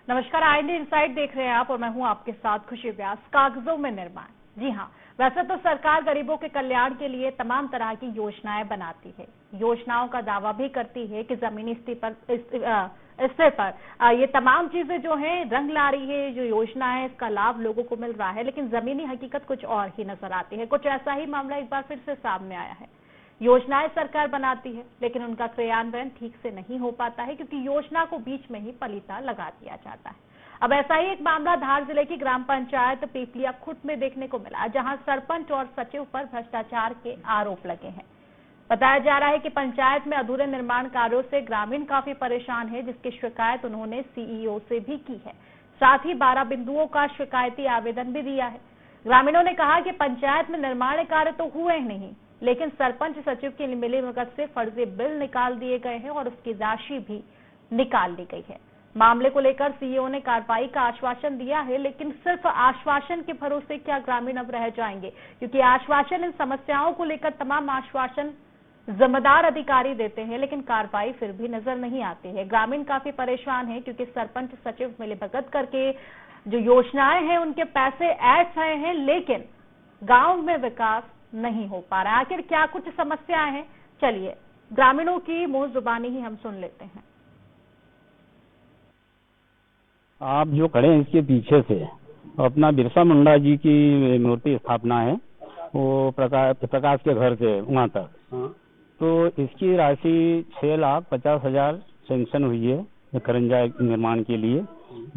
नमस्कार, IND insight देख रहे हैं आप और मैं हूं आपके साथ खुशी व्यास। कागजों में निर्माण। जी हां, वैसे तो सरकार गरीबों के कल्याण के लिए तमाम तरह की योजनाएं बनाती है, योजनाओं का दावा भी करती है कि जमीनी स्तर पर ये तमाम चीजें जो हैं रंग ला रही है, जो योजना है इसका लाभ लोगों को मिल रहा है, लेकिन जमीनी हकीकत कुछ और ही नजर आती है। कुछ ऐसा ही मामला एक बार फिर से सामने आया है। योजनाएं सरकार बनाती है लेकिन उनका क्रियान्वयन ठीक से नहीं हो पाता है, क्योंकि योजना को बीच में ही पलीता लगा दिया जाता है। अब ऐसा ही एक मामला धार जिले की ग्राम पंचायत पीपलिया खुट में देखने को मिला, जहां सरपंच और सचिव पर भ्रष्टाचार के आरोप लगे हैं। बताया जा रहा है कि पंचायत में अधूरे निर्माण कार्यों से ग्रामीण काफी परेशान है, जिसकी शिकायत उन्होंने सीईओ से भी की है। साथ ही 12 बिंदुओं का शिकायती आवेदन भी दिया है। ग्रामीणों ने कहा कि पंचायत में निर्माण कार्य तो हुए ही नहीं, लेकिन सरपंच सचिव की मिलीभगत से फर्जी बिल निकाल दिए गए हैं और उसकी राशि भी निकाल ली गई है। मामले को लेकर सीईओ ने कार्रवाई का आश्वासन दिया है, लेकिन सिर्फ आश्वासन के भरोसे क्या ग्रामीण अब रह जाएंगे? क्योंकि आश्वासन, इन समस्याओं को लेकर तमाम आश्वासन जिम्मेदार अधिकारी देते हैं, लेकिन कार्रवाई फिर भी नजर नहीं आती है। ग्रामीण काफी परेशान है, क्योंकि सरपंच सचिव मिलीभगत करके जो योजनाएं हैं उनके पैसे ऐड रहे हैं, लेकिन गांव में विकास नहीं हो पा रहा है। आखिर क्या कुछ समस्याएं हैं, चलिए ग्रामीणों की मुंह जुबानी ही हम सुन लेते हैं। आप जो खड़े हैं इसके पीछे से अपना बिरसा मुंडा जी की मूर्ति स्थापना है, वो प्रकाश के घर से वहाँ तक। तो इसकी राशि 6,50,000 सैंक्शन हुई है करंजा निर्माण के लिए,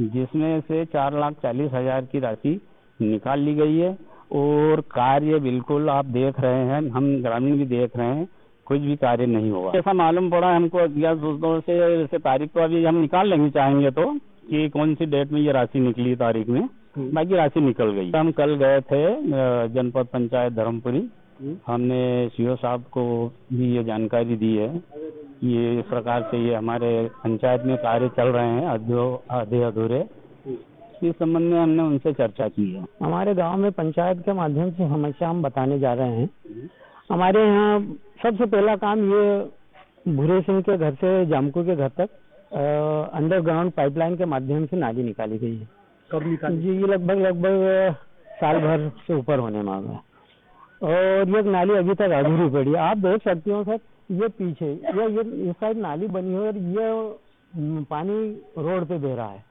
जिसमें से 4,40,000 की राशि निकाल ली गई है। और कार्य बिल्कुल आप देख रहे हैं, हम ग्रामीण भी देख रहे हैं, कुछ भी कार्य नहीं हुआ। ऐसा मालूम पड़ा हमको अज्ञात सूत्रों से। जैसे तारीख तो अभी हम निकाल लेंगे चाहेंगे तो, कि कौन सी डेट में ये राशि निकली तारीख में, बाकी राशि निकल गई। हम कल गए थे जनपद पंचायत धर्मपुरी, हमने सीओ साहब को भी ये जानकारी दी है। ये इस प्रकार से ये हमारे पंचायत में कार्य चल रहे हैं आधे अधूरे। इस संबंध में हमने उनसे चर्चा की है। हमारे गांव में पंचायत के माध्यम से समस्या हम बताने जा रहे हैं। हमारे यहाँ सबसे पहला काम ये भूरे सिंह के घर से जामकू के घर तक अंडरग्राउंड पाइपलाइन के माध्यम से नाली निकाली गई है। कब निकाली? जी, ये लगभग साल भर से ऊपर होने मांगा, और ये नाली अभी तक अधूरी पड़ी है। आप देख सकते हो सर, ये पीछे ये इस साइड नाली बनी है और ये पानी रोड पे बह रहा है।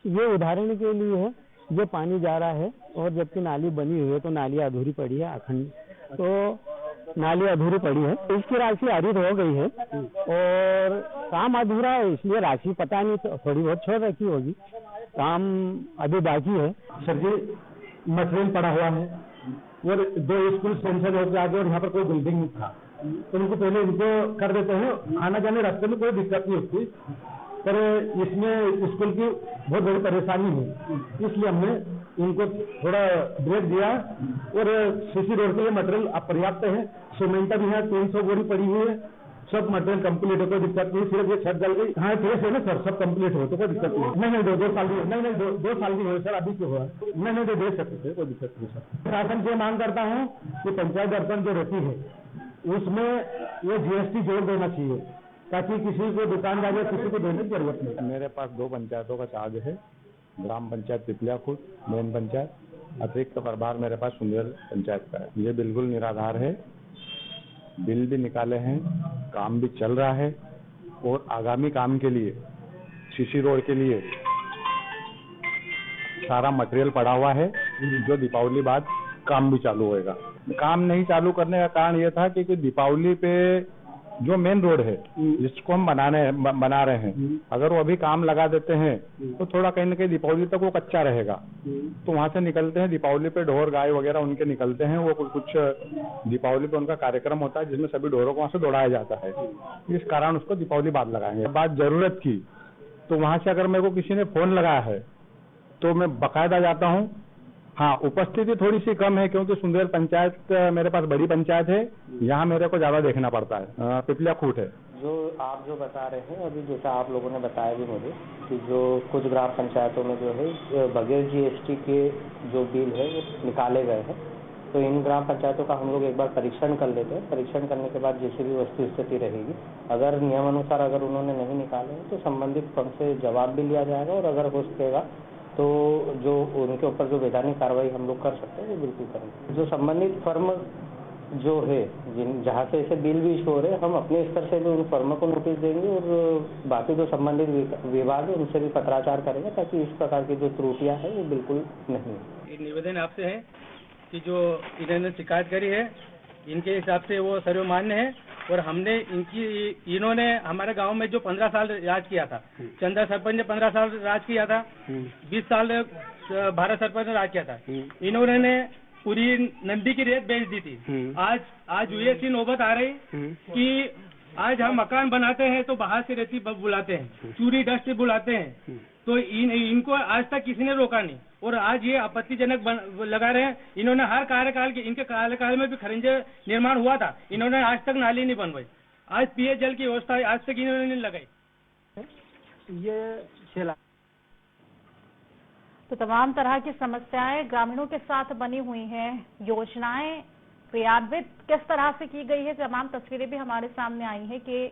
ये उदाहरण के लिए है, ये पानी जा रहा है और जबकि नाली बनी हुई है, तो नाली अधूरी पड़ी है अखंड। तो नाली अधूरी पड़ी है, इसकी राशि आरित हो गई है और काम अधूरा है, इसलिए राशि पता नहीं, थोड़ी बहुत छोड़ रखी होगी, काम अभी बाकी है। सर जी, मटेरियल पड़ा हुआ है और 2 स्कूल सेंसर होकर आगे और यहाँ पर कोई बिल्डिंग नहीं था, तो उनको पहले इनको कर देते हैं। आना जाने रास्ते में कोई दिक्कत नहीं होती, पर इसमें स्कूल की बहुत बड़ी परेशानी है, इसलिए हमने इनको थोड़ा ब्रेक दिया। और सीसी रोड के लिए मटेरियल पर्याप्त है, सीमेंट भी है, 300 बोरी पड़ी हुई है, सब मटेरियल कंप्लीट हो, कोई दिक्कत नहीं। सिर्फ ये छत जल गई, हाँ ठीक है ना सर, सब कंप्लीट हो तो कोई दिक्कत नहीं। नहीं 2 साल की नहीं 2 साल की हो सर, अभी क्यों हुआ? नहीं दे सकते थे, कोई दिक्कत नहीं सर। शासन से मांग करता हूँ कि पंचायत दर्पण जो रहती है उसमें ये जीएसटी जोड़ देना चाहिए, ताकि किसी को दुकानदार या किसी को देने की जरूरत नहीं। मेरे पास 2 पंचायतों का चार्ज है, ग्राम पंचायत पीपलिया खुट मेन पंचायत, अतिरिक्त प्रभार मेरे पास सुंदर पंचायत का है। ये बिल्कुल निराधार है, बिल भी निकाले हैं, काम भी चल रहा है और आगामी काम के लिए सीसी रोड के लिए सारा मटेरियल पड़ा हुआ है, जो दीपावली बाद काम भी चालू होएगा। काम नहीं चालू करने का कारण यह था कि दीपावली पे जो मेन रोड है जिसको हम बना रहे हैं, अगर वो अभी काम लगा देते हैं तो थोड़ा कहीं न कहीं दीपावली तक वो कच्चा रहेगा। तो वहां से निकलते हैं, दीपावली पे ढोर गाय वगैरह उनके निकलते हैं, वो कुछ दीपावली पे उनका कार्यक्रम होता है जिसमें सभी ढोरों को वहां से दौड़ाया जाता है। इस कारण उसको दीपावली बाद लगाएंगे। बात जरूरत की तो वहां से अगर मेरे को किसी ने फोन लगाया है तो मैं बाकायदा जाता हूँ। हाँ, उपस्थिति थोड़ी सी कम है क्योंकि सुंदर पंचायत मेरे पास बड़ी पंचायत है, यहाँ मेरे को ज्यादा देखना पड़ता है। पिपलिया खूट है। जो आप जो बता रहे हैं अभी, जैसा आप लोगों ने बताया भी मुझे कि जो कुछ ग्राम पंचायतों में जो है बगैर जीएसटी के जो बिल है वो निकाले गए हैं, तो इन ग्राम पंचायतों का हम लोग एक बार परीक्षण कर लेते हैं। परीक्षण करने के बाद जैसे भी वस्तु स्थिति रहेगी, अगर नियमानुसार अगर उन्होंने नहीं निकाले तो संबंधित फर्म से जवाब भी लिया जाएगा, और अगर हो सकेगा तो जो उनके ऊपर जो वैधानिक कार्रवाई हम लोग कर सकते हैं वो बिल्कुल करेंगे। जो संबंधित फर्म जो है जहाँ से ऐसे बिल भी इशू हो रहे हैं, हम अपने स्तर से भी उन फर्मों को नोटिस देंगे और बाकी जो संबंधित विभाग है उनसे भी पत्राचार करेंगे, ताकि इस प्रकार की जो त्रुटियां हैं वो बिल्कुल नहीं। एक निवेदन आपसे है कि जो इन्होंने शिकायत करी है, इनके हिसाब से वो सर्वमान्य है, और हमने इन्होंने हमारे गांव में जो 15 साल राज किया था, चंदा सरपंच ने 15 साल राज किया था, 20 साल भारत सरपंच ने राज किया था, इन्होंने पूरी नंदी की रेत बेच दी थी। आज यूएससी नौबत आ रही कि आज हम मकान बनाते हैं तो बाहर से रेती बुलाते हैं, चूरी डस्ट बुलाते हैं, तो इनको आज तक किसी ने रोका नहीं, और आज ये आपत्तिजनक लगा रहे हैं। इन्होंने हर कार्यकाल के, इनके कार्यकाल में भी खरंजे निर्माण हुआ था, इन्होंने आज तक नाली नहीं बनवाई, आज पिए जल की व्यवस्था आज तक इन्होंने नहीं लगाई। ये तो तमाम तरह की समस्याएं ग्रामीणों के साथ बनी हुई हैं। योजनाएं क्रियान्वित किस तरह से की गई है, तमाम तस्वीरें भी हमारे सामने आई हैं कि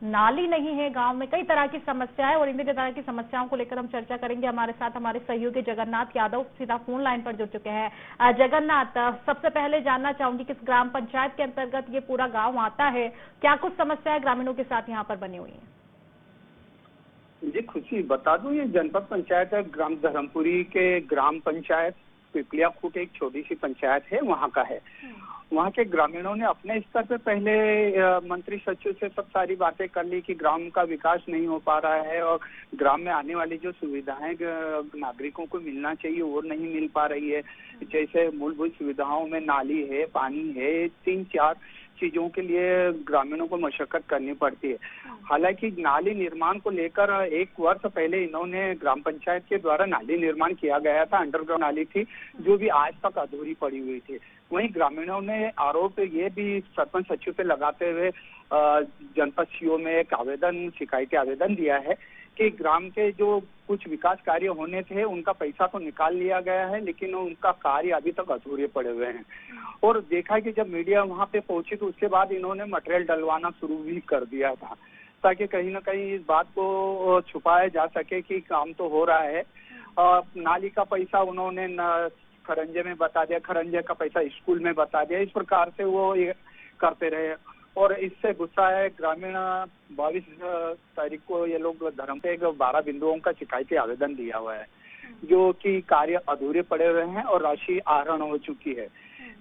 नाली नहीं है गांव में, कई तरह की समस्याएं, और इन तरह की समस्याओं को लेकर हम चर्चा करेंगे। हमारे साथ हमारे सहयोगी जगन्नाथ यादव सीधा फोन लाइन पर जुड़ चुके हैं। जगन्नाथ, सबसे पहले जानना चाहूंगी किस ग्राम पंचायत के अंतर्गत ये पूरा गांव आता है, क्या कुछ समस्याएं ग्रामीणों के साथ यहाँ पर बनी हुई है? जी खुशी बता दूं, ये जनपद पंचायत है, ग्राम धर्मपुरी के ग्राम पंचायत पिपलिया खूट एक छोटी सी पंचायत है, वहाँ का है। वहाँ के ग्रामीणों ने अपने स्तर पे पहले मंत्री सचिव से सब सारी बातें कर ली कि ग्राम का विकास नहीं हो पा रहा है, और ग्राम में आने वाली जो सुविधाएं नागरिकों को मिलना चाहिए वो नहीं मिल पा रही है। जैसे मूलभूत सुविधाओं में नाली है, पानी है, 3-4 चीजों के लिए ग्रामीणों को मशक्कत करनी पड़ती है। हालांकि नाली निर्माण को लेकर 1 वर्ष पहले इन्होंने ग्राम पंचायत के द्वारा नाली निर्माण किया गया था, अंडरग्राउंड नाली थी जो भी आज तक अधूरी पड़ी हुई थी। वहीं ग्रामीणों ने आरोप ये भी सरपंच सचिव पे लगाते हुए जनपद सीओ में एक आवेदन, शिकायती आवेदन दिया है कि ग्राम के जो कुछ विकास कार्य होने थे उनका पैसा तो निकाल लिया गया है, लेकिन उनका कार्य अभी तक अधूरे पड़े हुए हैं। और देखा कि जब मीडिया वहां पे पहुंची तो उसके बाद इन्होंने मटेरियल डलवाना शुरू भी कर दिया था, ताकि कहीं ना कहीं इस बात को छुपाया जा सके कि काम तो हो रहा है। नाली का पैसा उन्होंने खरंजे में बता दिया, खरंजे का पैसा स्कूल में बता दिया, इस प्रकार से वो ये करते रहे। और इससे गुस्सा है ग्रामीण 22 तारीख को ये लोग धर्म पे 12 बिंदुओं का शिकायती आवेदन दिया हुआ है, जो कि कार्य अधूरे पड़े हुए हैं और राशि आहरण हो चुकी है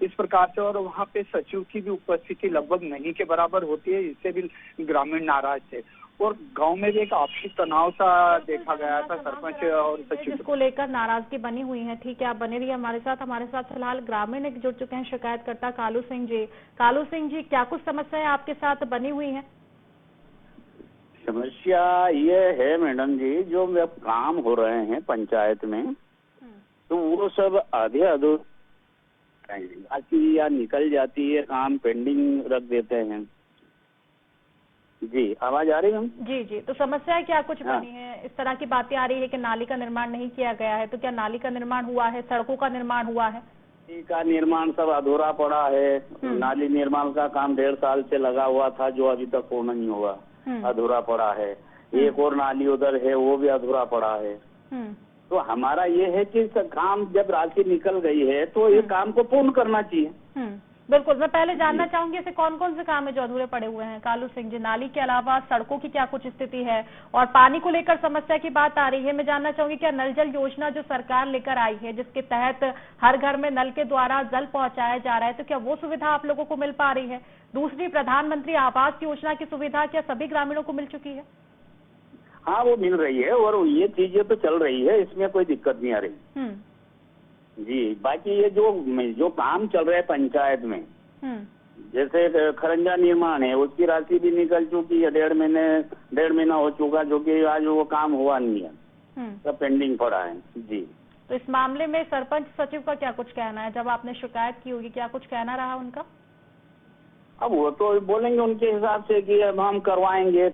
इस प्रकार से। और वहाँ पे सचिव की भी उपस्थिति लगभग नहीं के बराबर होती है, इससे भी ग्रामीण नाराज थे। और गांव में भी एक आपसी तनाव सा देखा गया था सरपंच और सचिव जिसको लेकर नाराजगी बनी हुई है। ठीक है, आप बने रहिए हमारे साथ फिलहाल ग्रामीण एक जुड़ चुके हैं, शिकायतकर्ता कालू सिंह जी। कालू सिंह जी, क्या कुछ समस्याएं आपके साथ बनी हुई है? समस्या ये है मैडम जी, जो काम हो रहे हैं पंचायत में तो वो सब आधे अधूरे बाकी या निकल जाती है, काम पेंडिंग रख देते हैं। जी आवाज आ रही है? जी जी, तो समस्या क्या कुछ बनी है? इस तरह की बातें आ रही है कि नाली का निर्माण नहीं किया गया है, तो क्या नाली का निर्माण हुआ है, सड़कों का निर्माण हुआ है? नाली का निर्माण सब अधूरा पड़ा है। नाली निर्माण का काम 1.5 साल से लगा हुआ था, जो अभी तक पूर्ण नहीं हुआ, अधूरा पड़ा है। एक और नाली उधर है, वो भी अधूरा पड़ा है। तो हमारा ये है कि काम जब राशि निकल गई है तो ये काम को पूर्ण करना चाहिए। बिल्कुल, मैं पहले जानना चाहूंगी ऐसे कौन कौन से काम है जो अधूरे पड़े हुए हैं कालू सिंह जी? नाली के अलावा सड़कों की क्या कुछ स्थिति है, और पानी को लेकर समस्या की बात आ रही है, मैं जानना चाहूंगी क्या नल जल योजना जो सरकार लेकर आई है, जिसके तहत हर घर में नल के द्वारा जल पहुंचाया जा रहा है, तो क्या वो सुविधा आप लोगों को मिल पा रही है? दूसरी, प्रधानमंत्री आवास योजना की सुविधा क्या सभी ग्रामीणों को मिल चुकी है? हाँ, वो मिल रही है और ये चीजें तो चल रही है, इसमें कोई दिक्कत नहीं आ रही जी। बाकी ये जो काम चल रहा है पंचायत में, जैसे खरंजा निर्माण है, उसकी राशि भी निकल चुकी है, 1.5 महीना हो चुका, जो कि आज वो काम हुआ नहीं है, सब पेंडिंग पड़ा है जी। तो इस मामले में सरपंच सचिव का क्या कुछ कहना है? जब आपने शिकायत की होगी, क्या कुछ कहना रहा उनका? अब वो तो बोलेंगे उनके हिसाब से कि अब हम करवाएंगे,